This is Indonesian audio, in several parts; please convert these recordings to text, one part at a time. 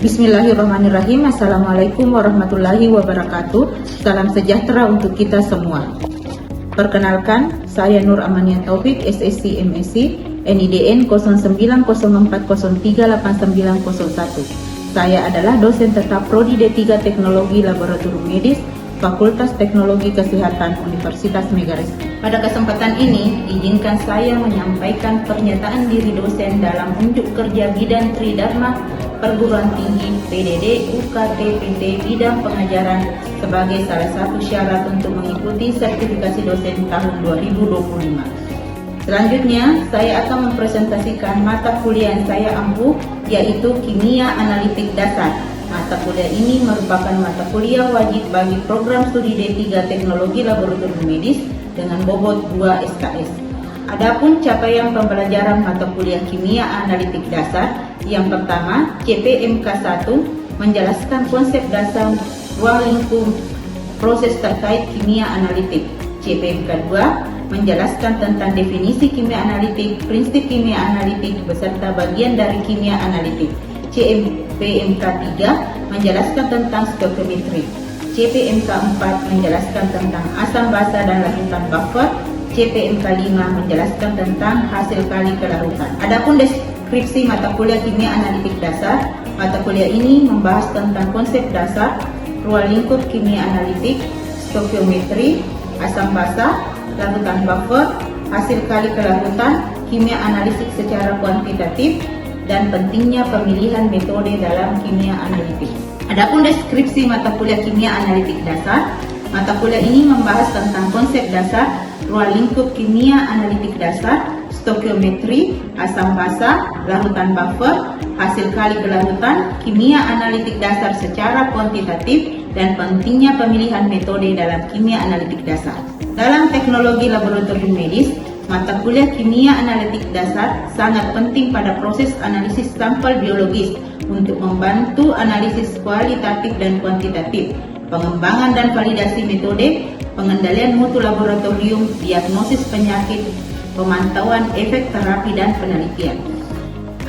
Bismillahirrahmanirrahim. Assalamualaikum warahmatullahi wabarakatuh. Salam sejahtera untuk kita semua. Perkenalkan, saya Nur Amania Taufik, SSC MSc, NIDN 0904038901. Saya adalah dosen tetap Prodi D3 Teknologi Laboratorium Medis, Fakultas Teknologi Kesehatan Universitas Megaresmi. Pada kesempatan ini, izinkan saya menyampaikan pernyataan diri dosen dalam unjuk kerja bidang Tridharma Perguruan Tinggi PDD UKT PT bidang pengajaran sebagai salah satu syarat untuk mengikuti sertifikasi dosen tahun 2025. Selanjutnya, saya akan mempresentasikan mata kuliah yang saya ampuh, yaitu Kimia Analitik Dasar. Mata kuliah ini merupakan mata kuliah wajib bagi program studi D3 Teknologi Laboratorium Medis dengan bobot 2 SKS. Adapun capaian pembelajaran mata kuliah Kimia Analitik Dasar, yang pertama, CPMK 1 menjelaskan konsep dasar ruang lingkup proses terkait kimia analitik. CPMK 2 menjelaskan tentang definisi kimia analitik, prinsip kimia analitik, beserta bagian dari kimia analitik. CPMK 3 menjelaskan tentang stoichiometry. CPMK 4 menjelaskan tentang asam basa dan larutan buffer. CPMK 5 menjelaskan tentang hasil kali kelarutan. Adapun deskripsi mata kuliah Kimia Analitik Dasar, mata kuliah ini membahas tentang konsep dasar, ruang lingkup kimia analitik, stoichiometry, asam basa, larutan buffer, hasil kali kelarutan, kimia analitik secara kuantitatif, dan pentingnya pemilihan metode dalam kimia analitik. Adapun deskripsi mata kuliah Kimia Analitik Dasar, mata kuliah ini membahas tentang konsep dasar, ruang lingkup kimia analitik dasar, stoichiometry, asam basa, larutan buffer, hasil kali kelarutan, kimia analitik dasar secara kuantitatif, dan pentingnya pemilihan metode dalam kimia analitik dasar. Dalam teknologi laboratorium medis, mata kuliah Kimia Analitik Dasar sangat penting pada proses analisis sampel biologis untuk membantu analisis kualitatif dan kuantitatif, pengembangan dan validasi metode, pengendalian mutu laboratorium, diagnosis penyakit, pemantauan efek terapi dan penelitian.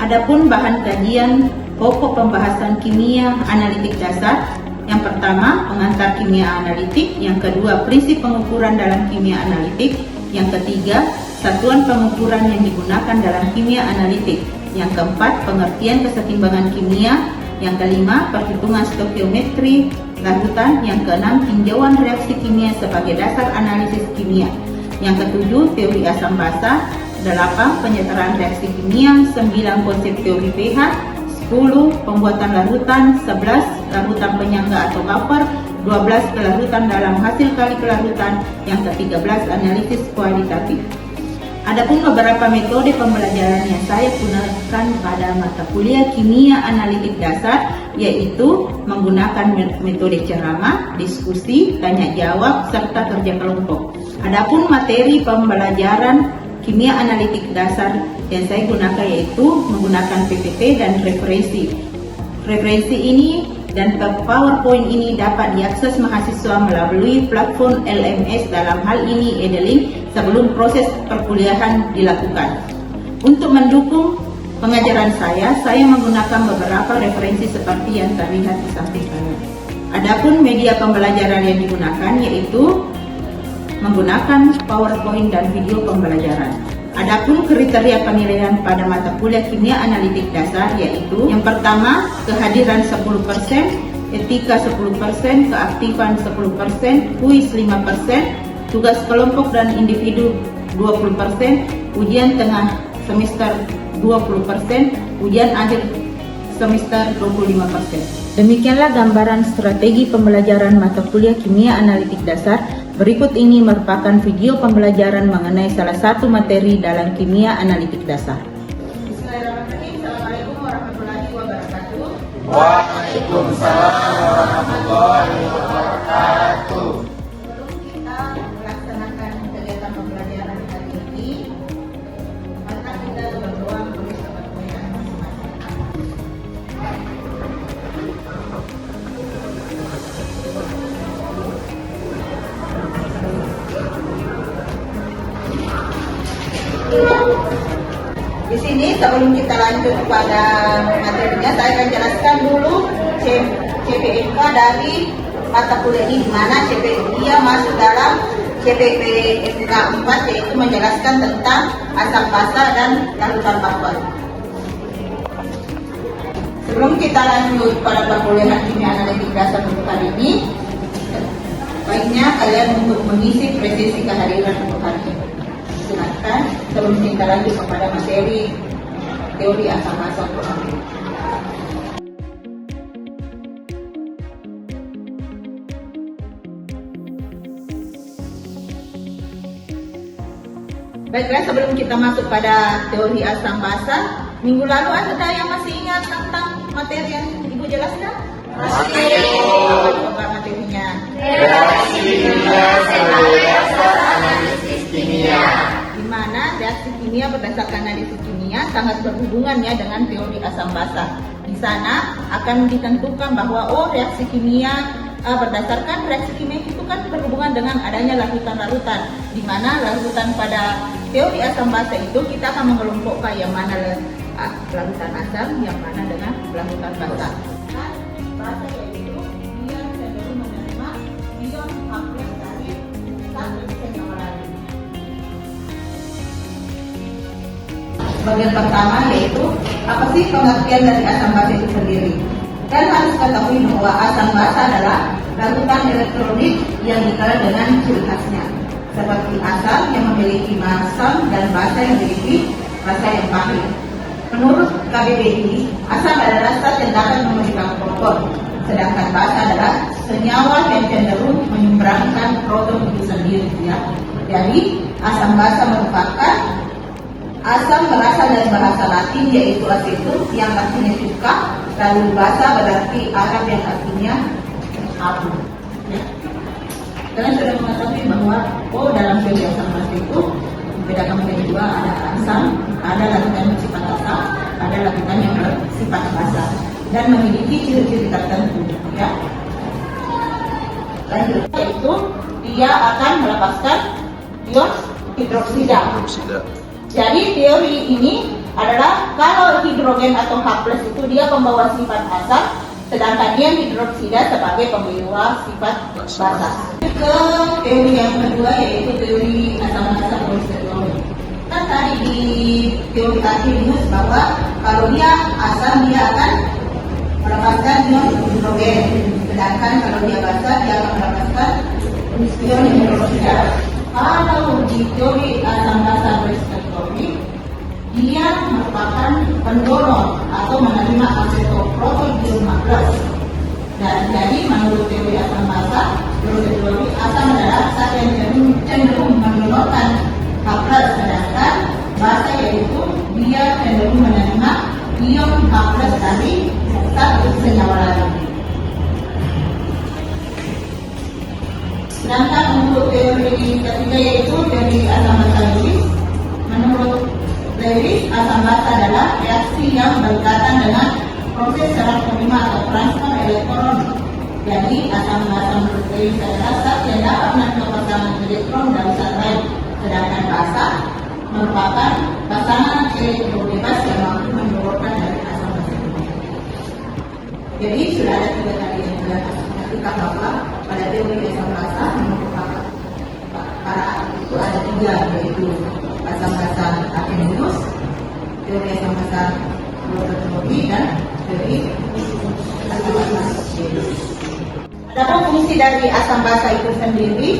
Adapun bahan kajian pokok pembahasan kimia analitik dasar, yang pertama pengantar kimia analitik, yang kedua prinsip pengukuran dalam kimia analitik, yang ketiga satuan pengukuran yang digunakan dalam kimia analitik, yang keempat pengertian kesetimbangan kimia, yang kelima perhitungan stoichiometri larutan, yang keenam tinjauan reaksi kimia sebagai dasar analisis kimia, yang ketujuh teori asam basa, 8 penyetaraan reaksi kimia, 9 konsep teori pH, 10 pembuatan larutan, 11 larutan penyangga atau buffer, 12 kelarutan dalam hasil kali kelarutan, yang ke-13 analisis kualitatif. Adapun beberapa metode pembelajaran yang saya gunakan pada mata kuliah Kimia Analitik Dasar, yaitu menggunakan metode ceramah, diskusi, tanya jawab, serta kerja kelompok. Adapun materi pembelajaran Kimia Analitik Dasar yang saya gunakan yaitu menggunakan PPT dan referensi. Referensi ini dan PowerPoint ini dapat diakses mahasiswa melalui platform LMS, dalam hal ini Edelink, sebelum proses perkuliahan dilakukan. Untuk mendukung pengajaran saya menggunakan beberapa referensi seperti yang terlihat di samping kanan. Adapun media pembelajaran yang digunakan yaitu menggunakan PowerPoint dan video pembelajaran. Adapun kriteria penilaian pada mata kuliah Kimia Analitik Dasar yaitu yang pertama kehadiran 10%, etika 10%, keaktifan 10%, kuis 5%, tugas kelompok dan individu 20%, ujian tengah semester 20%, ujian akhir semester 25%. Demikianlah gambaran strategi pembelajaran mata kuliah Kimia Analitik Dasar. Berikut ini merupakan video pembelajaran mengenai salah satu materi dalam Kimia Analitik Dasar. Bismillahirrahmanirrahim. Assalamualaikum warahmatullahi wabarakatuh. Waalaikumsalam warahmatullahi wabarakatuh. Sebelum kita melaksanakan kegiatan pembelajaran hari ini, maka kita berdoa menulis kepada masing-masing. Di sini sebelum kita lanjut pada materinya, saya akan jelaskan dulu CPMK dari mata kuliah ini, di mana dia masuk dalam CPMK 4, yaitu menjelaskan tentang asam basa dan larutan bakwan. Sebelum kita lanjut pada perkuliahan kimia analitik dasar untuk hari ini, baiknya kalian untuk mengisi presisi kehadiran untuk hari ini. Silakan sebelum kita lanjut kepada materi teori asam basa untuk hari ini. Baiklah, sebelum kita masuk pada teori asam basa, minggu lalu ada yang masih ingat tentang materi yang Ibu jelaskan? Masih. Coba materinya. Reaksi kimia sebagai dasar analisis kimia. Di mana reaksi kimia berdasarkan analisis kimia sangat berhubungannya dengan teori asam basa. Di sana akan ditentukan bahwa reaksi kimia berdasarkan reaksi kimia itu kan berhubungan dengan adanya larutan-larutan, di mana larutan pada teori asam basa itu kita akan mengelompokkan yang mana larutan asam, yang mana dengan larutan basa. Basa yaitu dia cenderung menerima ion H+ dari satu senyawa lain. Bagian pertama yaitu apa sih pengertian dari asam basa itu sendiri? Dan harus ketahui bahwa asam basa adalah larutan elektrolit yang dikenal dengan ciri khasnya, seperti asam yang memiliki masam dan basa yang memiliki rasa yang pahit. Menurut KBBI, asam adalah zat yang dapat memberikan proton, sedangkan basa adalah senyawa yang cenderung menyeberangkan proton itu sendiri. Ya. Jadi asam basa merupakan asam berasal dari bahasa Latin yaitu acetum yang artinya cuka, lalu basa berarti Arab yang artinya abu. Ya. Kalian sudah mengetahui bahwa dalam teori asam basa itu membedakan menjadi dua, ada asam, ada larutan yang bersifat asam, ada larutan yang bersifat basa dan memiliki ciri-ciri tertentu. Ya. Lanjut, yaitu dia akan melepaskan ion hidroksida. Jadi teori ini adalah kalau hidrogen atau H+ itu dia pembawa sifat asam, sedangkan ion hidroksida sebagai pembawa sifat basa. Ke teori yang kedua yaitu teori asam basa polisteroid. Kan tadi di teori Arrhenius bahwa kalau dia asam dia akan melepaskan ion hidrogen, sedangkan kalau dia basa dia akan melepaskan ion hidroksida. Kalau di teori asam basa polisteroid, dia merupakan pendorong atau menerima acetoproton ion H+. Dan jadi menurut teori asam basa polisteroid, asam adalah zat yang cenderung mendonorkan H+, sedangkan basa yaitu dia cenderung menerima ion H+ dari satu senyawa lain. Sedangkan untuk teori ketiga yaitu teori asam basa Lewis. Menurut Lewis, asam basa adalah reaksi yang berkaitan dengan proses serah terima atau transfer elektron. Jadi asam basa menurut Lewis adalah zat yang dapat menerima pasangan elektron dari zat lain, sedangkan basa merupakan pasangan elektron bebas yang mampu mengeluarkan dari asam basa. Jadi sudah ada tiga kali yang kita bahwa pada teori asam basa para itu ada tiga, yaitu asam basa Arrhenius, teori asam basa polisteroid, dan teori asam basa Lewis. Adapun fungsi dari asam basa itu sendiri,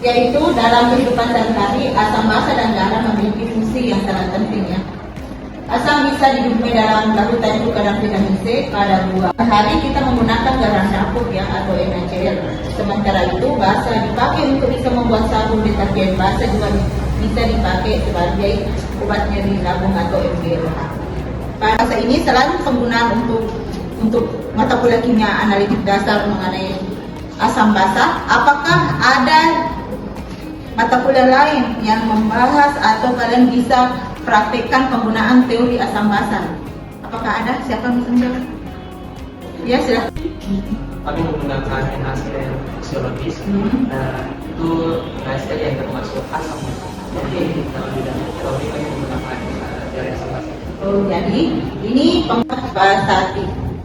yaitu dalam kehidupan sehari-hari asam basa dan garam memiliki fungsi yang sangat penting. Ya. Asam bisa didumai dalam larutan itu kadar vitamin C pada buah. Sehari kita menggunakan garam dapur ya atau NaCl. Sementara itu basa dipakai untuk bisa membuat sabun, deterjen. Basa juga bisa dipakai sebagai obat nyeri lambung atau MGLH. Pada basa ini selain penggunaan untuk mata kuliah kimia analitik dasar mengenai asam basa, apakah ada mata kuliah lain yang membahas atau kalian bisa praktekkan penggunaan teori asam basa? Apakah ada? Siapa yang menjawab? Ya, silakan. Kami menggunakan NaCl fisiologis. Itu NaCl yang termasuk asam. Jadi kalau di dalam teori kami menggunakan teori asam basa. Jadi ini bahasa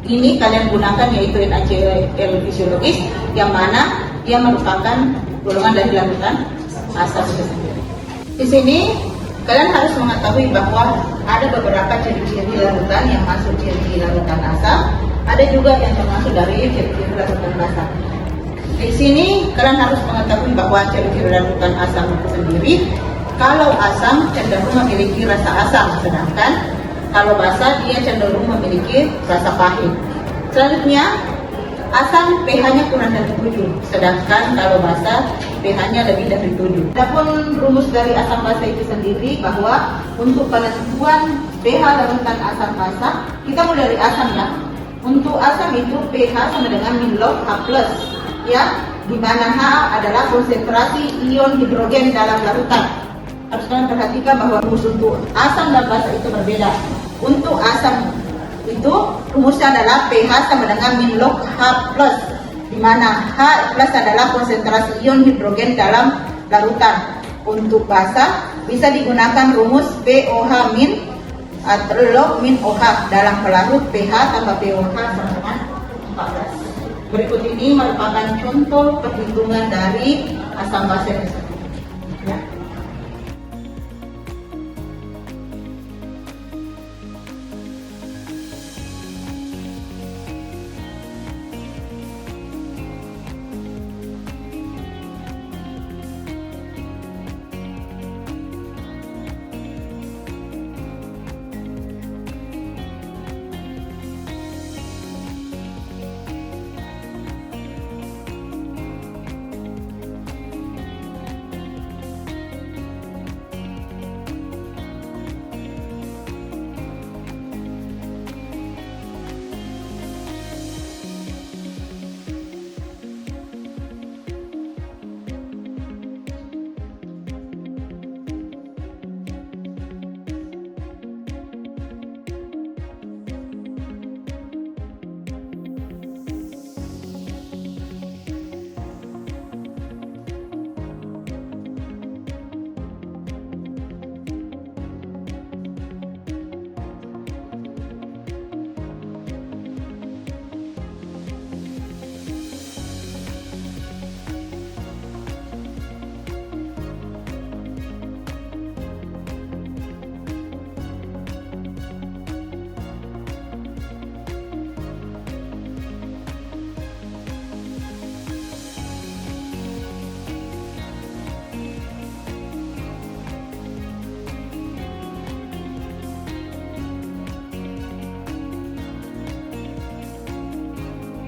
ini kalian gunakan yaitu NaCl fisiologis, yang mana dia merupakan golongan dari larutan asam itu sendiri. Di sini kalian harus mengetahui bahwa ada beberapa ciri-ciri larutan yang masuk ciri larutan asam, ada juga yang termasuk dari ciri-ciri larutan basa. Di sini kalian harus mengetahui bahwa ciri-ciri larutan asam itu sendiri, kalau asam cenderung memiliki rasa asam, sedangkan kalau basa dia cenderung memiliki rasa pahit. Selanjutnya, asam pH-nya kurang dari 7, sedangkan kalau basa pH-nya lebih dari 7. Adapun rumus dari asam basa itu sendiri bahwa untuk penentuan pH larutan asam basa, kita mulai dari asam ya. Untuk asam itu pH sama dengan min log H+, ya, di mana H adalah konsentrasi ion hidrogen dalam larutan. Harus kalian perhatikan bahwa rumus untuk asam dan basa itu berbeda. Untuk asam itu rumusnya adalah pH sama dengan min log H+, di mana H+ adalah konsentrasi ion hidrogen dalam larutan. Untuk basa bisa digunakan rumus POH min atau log min OH dalam pelarut pH tambah POH sama dengan 14. Berikut ini merupakan contoh perhitungan dari asam basa tersebut. Ya.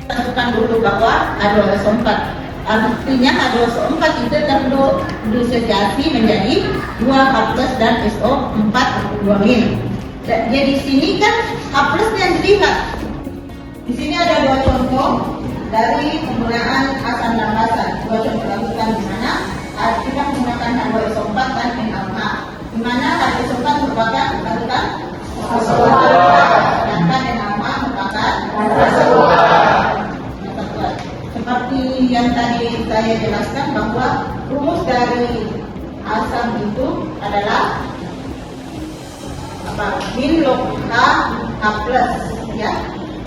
Tentukan dulu bahwa H2SO4, artinya H2SO4 itu terdisosiasi menjadi 2H+ dan SO4 2-. Jadi di sini kan H+ yang dilihat. Di sini ada dua contoh dari penggunaan asam dan basa. Dua contoh larutan di mana kita menggunakan H2SO4 dan NaOH, di mana H2SO4 merupakan larutan sedangkan NaOH merupakan seperti yang tadi saya jelaskan bahwa rumus dari asam itu adalah min log H+, ya.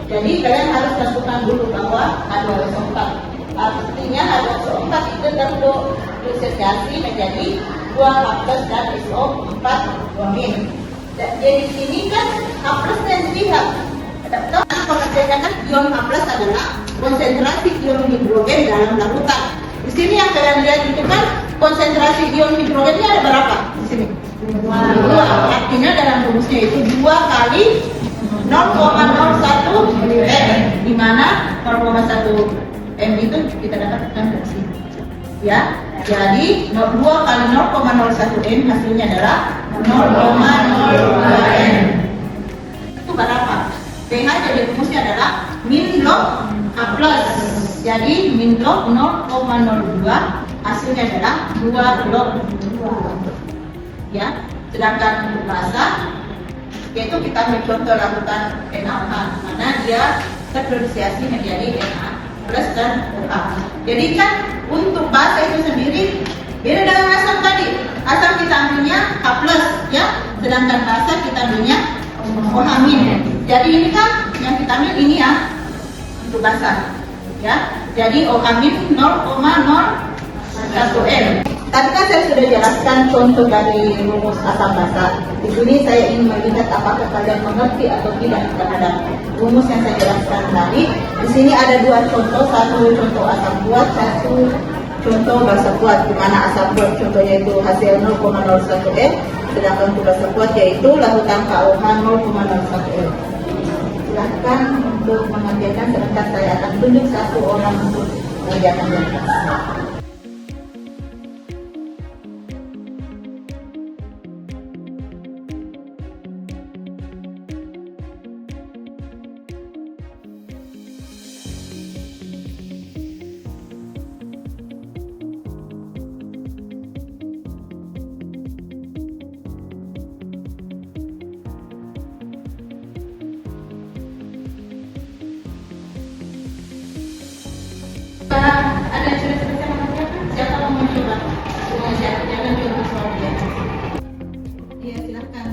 Jadi kalian harus tentukan dulu bahwa H2SO4, artinya H2SO4 itu terdisosiasi menjadi 2H+ dan SO4 2-. Jadi di sini kan H+ yang dilihat. Pengertiannya kan ion H+ adalah konsentrasi ion hidrogen dalam larutan. Di sini yang kalian lihat itu kan konsentrasi ion hidrogennya ada berapa? Di sini 2. Artinya dalam rumusnya itu 2 kali 0,01 m, di mana 0,1 m itu kita dapatkan dari sini. Ya, jadi 2 kali 0,01 m hasilnya adalah 0,02 m. Itu berapa? pH jadi rumusnya adalah min log H+. Jadi min log 0,02 hasilnya adalah 2 log 2. Ya, sedangkan untuk basa yaitu kita ambil contoh larutan NaOH, mana dia terdisosiasi menjadi Na+ dan OH. Jadi kan untuk basa itu sendiri beda dengan asam tadi. Asam kita ambilnya H+, ya, sedangkan basa kita ambilnya OH. Oh amin. Jadi ini kan yang kita ambil ini ya untuk basah, ya. Jadi oh amin 0,01 M. Tadi kan saya sudah jelaskan contoh dari rumus asam basa. Di sini saya ingin melihat apakah kalian mengerti atau tidak terhadap rumus yang saya jelaskan tadi. Di sini ada dua contoh, satu contoh asam kuat, satu contoh basa kuat. Di mana asam kuat contohnya itu hasil 0,01 M, sedangkan untuk basa kuat yaitu larutan KOH 0,01 M. Silahkan untuk mengerjakan, sebentar saya akan tunjuk satu orang untuk mengerjakan tugas. Ada yang sudah selesai mengerjakan? Siapa mau mencoba? Jangan coba soal dia. Iya, silakan.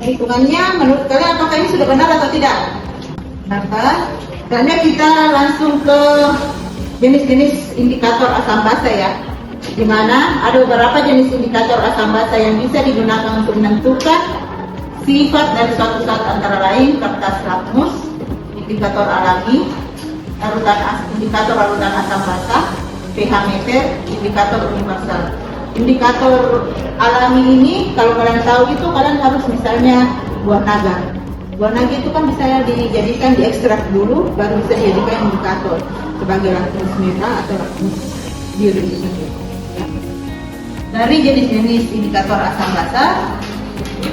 Hitungannya menurut kalian apakah ini sudah benar atau tidak? Benar kan? Karena kita langsung ke jenis-jenis indikator asam basa ya, di mana ada beberapa jenis indikator asam basa yang bisa digunakan untuk menentukan sifat dari suatu zat, antara lain kertas lakmus, indikator alami, indikator larutan asam basa, pH meter, indikator universal. Indikator alami ini kalau kalian tahu itu kalian harus misalnya buah naga. Buah naga itu kan bisa dijadikan diekstrak dulu baru bisa dijadikan indikator sebagai lakmus merah atau lakmus biru itu sendiri. Ya. Dari jenis-jenis indikator asam basa,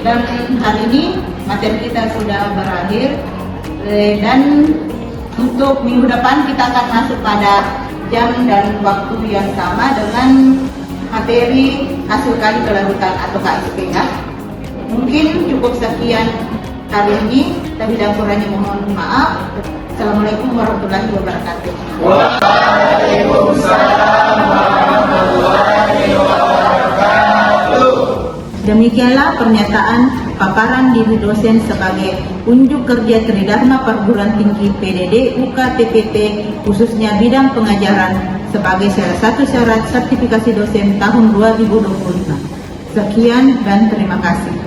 dan hari ini materi kita sudah berakhir, dan untuk minggu depan kita akan masuk pada jam dan waktu yang sama dengan materi hasil kali kelarutan atau KSPH. Mungkin cukup sekian kali ini, tapi dan kurangnya mohon maaf. Assalamualaikum warahmatullahi wabarakatuh. Waalaikumsalam warahmatullahi wabarakatuh. Demikianlah pernyataan paparan diri dosen sebagai unjuk kerja Tridharma Perguruan Tinggi PDD UKTPP khususnya bidang pengajaran sebagai salah satu syarat sertifikasi dosen tahun 2025. Sekian dan terima kasih.